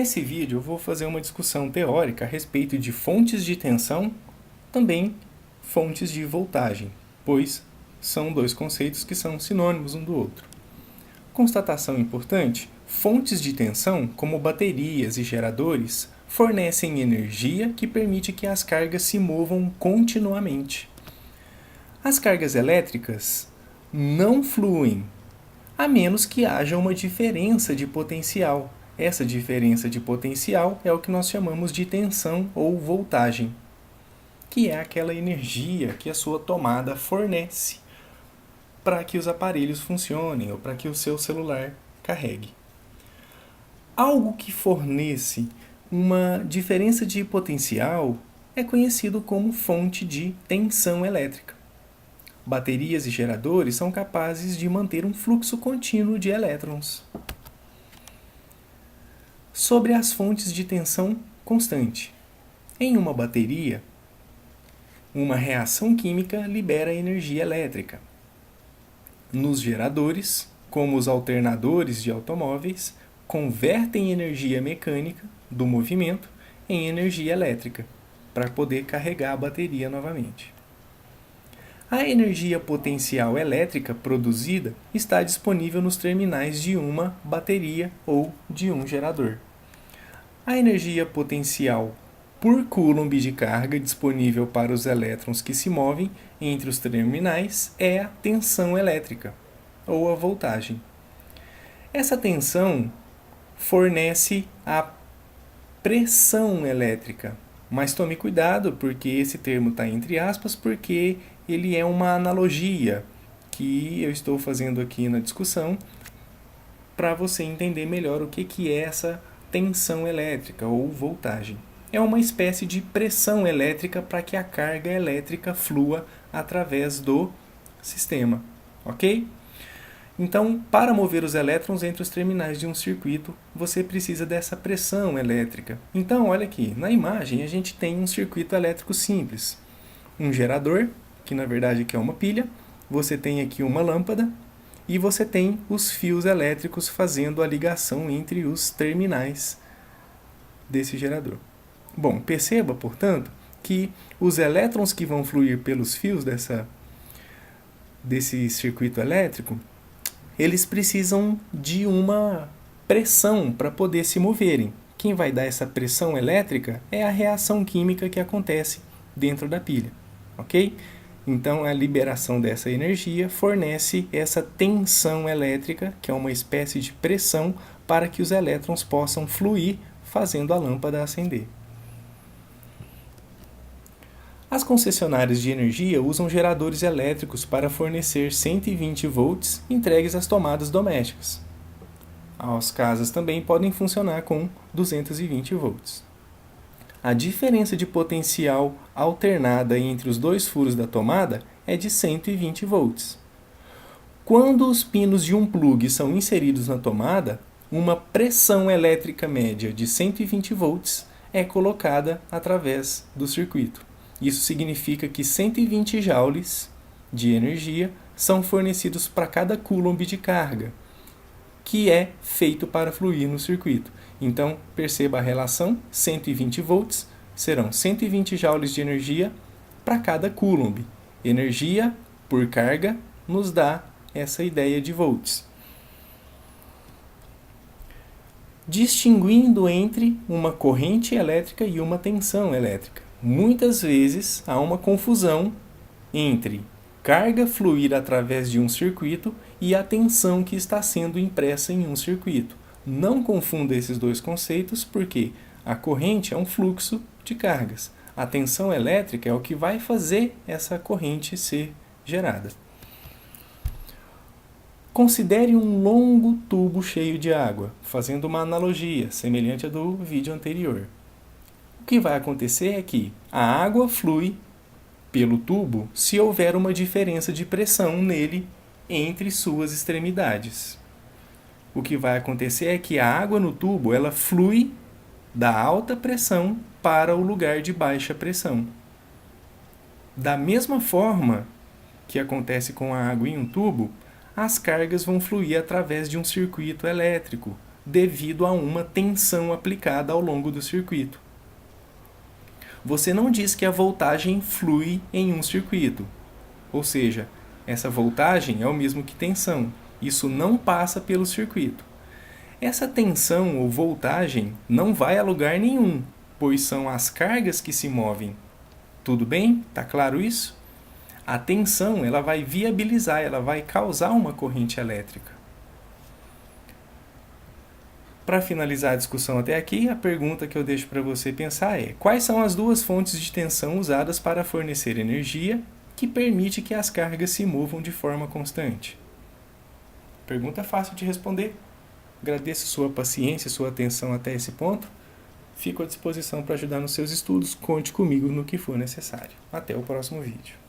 Nesse vídeo eu vou fazer uma discussão teórica a respeito de fontes de tensão, também fontes de voltagem, pois são dois conceitos que são sinônimos um do outro. Constatação importante: fontes de tensão, como baterias e geradores, fornecem energia que permite que as cargas se movam continuamente. As cargas elétricas não fluem, a menos que haja uma diferença de potencial. Essa diferença de potencial é o que nós chamamos de tensão ou voltagem, que é aquela energia que a sua tomada fornece para que os aparelhos funcionem ou para que o seu celular carregue. Algo que fornece uma diferença de potencial é conhecido como fonte de tensão elétrica. Baterias e geradores são capazes de manter um fluxo contínuo de elétrons. Sobre as fontes de tensão constante. Em uma bateria, uma reação química libera energia elétrica. Nos geradores, como os alternadores de automóveis, convertem energia mecânica do movimento em energia elétrica, para poder carregar a bateria novamente. A energia potencial elétrica produzida está disponível nos terminais de uma bateria ou de um gerador. A energia potencial por coulomb de carga disponível para os elétrons que se movem entre os terminais é a tensão elétrica, ou a voltagem. Essa tensão fornece a pressão elétrica, mas tome cuidado porque esse termo está entre aspas, porque ele é uma analogia que eu estou fazendo aqui na discussão para você entender melhor o que é essa tensão elétrica ou voltagem. É uma espécie de pressão elétrica para que a carga elétrica flua através do sistema, ok? Então, para mover os elétrons entre os terminais de um circuito, você precisa dessa pressão elétrica. Então, olha aqui, na imagem a gente tem um circuito elétrico simples. Um gerador, que na verdade aqui é uma pilha, você tem aqui uma lâmpada e você tem os fios elétricos fazendo a ligação entre os terminais desse gerador. Bom, perceba, portanto, que os elétrons que vão fluir pelos fios desse circuito elétrico, eles precisam de uma pressão para poder se moverem. Quem vai dar essa pressão elétrica é a reação química que acontece dentro da pilha, ok? Então, a liberação dessa energia fornece essa tensão elétrica, que é uma espécie de pressão para que os elétrons possam fluir, fazendo a lâmpada acender. As concessionárias de energia usam geradores elétricos para fornecer 120 volts entregues às tomadas domésticas. As casas também podem funcionar com 220 volts. A diferença de potencial alternada entre os dois furos da tomada é de 120 volts. Quando os pinos de um plug são inseridos na tomada, uma pressão elétrica média de 120 volts é colocada através do circuito. Isso significa que 120 joules de energia são fornecidos para cada coulomb de carga, que é feito para fluir no circuito. Então, perceba a relação: 120 volts serão 120 joules de energia para cada coulomb. Energia por carga nos dá essa ideia de volts. Distinguindo entre uma corrente elétrica e uma tensão elétrica. Muitas vezes há uma confusão entre carga fluir através de um circuito e a tensão que está sendo impressa em um circuito. Não confunda esses dois conceitos, porque a corrente é um fluxo de cargas. A tensão elétrica é o que vai fazer essa corrente ser gerada. Considere um longo tubo cheio de água, fazendo uma analogia semelhante à do vídeo anterior. O que vai acontecer é que a água flui pelo tubo se houver uma diferença de pressão nele entre suas extremidades. O que vai acontecer é que a água no tubo ela flui da alta pressão para o lugar de baixa pressão. Da mesma forma que acontece com a água em um tubo, as cargas vão fluir através de um circuito elétrico, devido a uma tensão aplicada ao longo do circuito. Você não diz que a voltagem flui em um circuito, ou seja, essa voltagem é o mesmo que tensão. Isso não passa pelo circuito. Essa tensão ou voltagem não vai a lugar nenhum, pois são as cargas que se movem. Tudo bem? Tá claro isso? A tensão, ela vai viabilizar, ela vai causar uma corrente elétrica. Para finalizar a discussão até aqui, a pergunta que eu deixo para você pensar é: quais são as duas fontes de tensão usadas para fornecer energia que permite que as cargas se movam de forma constante? Pergunta fácil de responder. Agradeço sua paciência e sua atenção até esse ponto. Fico à disposição para ajudar nos seus estudos. Conte comigo no que for necessário. Até o próximo vídeo.